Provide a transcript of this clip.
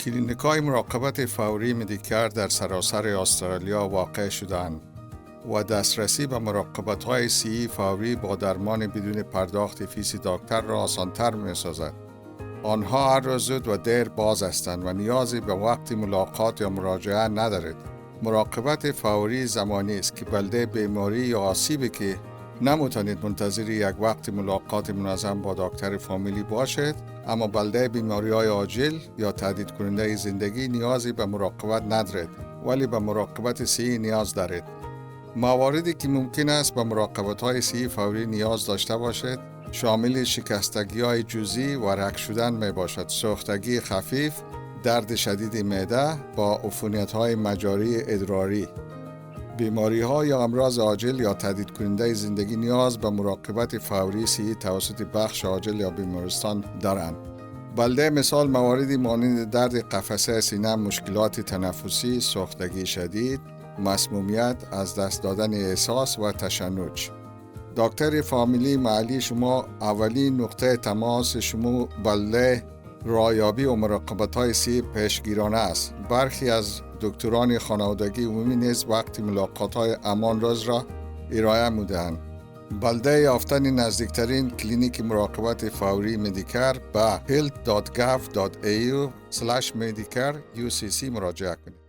کلینیک‌های مراقبت فوری مدیکر در سراسر استرالیا واقع شدند و دسترسی به مراقبت‌های صحی فوری با درمان بدون پرداخت فیس دکتر را آسان‌تر می‌سازد. آنها هر روز زود و دیر باز هستند و نیازی به وقت ملاقات یا مراجعه ندارد. مراقبت فوری زمانی است که بلده بیماری یا آسیبی که نمیتونید منتظر یک وقت ملاقات منظم با دکتر فامیلی باشد، اما بلده بیماری‌های عاجل یا تهدید کننده زندگی نیازی به مراقبت ندارد، ولی به مراقبت صحی نیاز دارید. مواردی که ممکن است به مراقبت‌های صحی فوری نیاز داشته باشد شامل شکستگی‌های جزئی و رگ شدن می باشد، سوختگی خفیف، درد شدید معده با عفونت‌های مجاری ادراری. بیماری‌ها یا امراض عاجل یا تهدید کننده زندگی نیاز به مراقبت فوری صحی توسط بخش عاجل یا بیمارستان دارند. بلده مثال مواردی مانند درد قفسه سینه، مشکلات تنفسی، سوختگی شدید، مسمومیت، از دست دادن احساس و تشنج. دکتر فامیلی محلی شما اولین نقطه تماس شما بلده رایابی و مراقبت‌های صحی پیشگیرانه است. برخی از دکتران خانوادگی عمومی نیز وقت ملاقات‌های امان روز را ارائه می‌دهند. بلده یافتن نزدیکترین کلینیک مراقبت فوری مدیکر به health.gov.au/medicare UCC مراجعه کنید.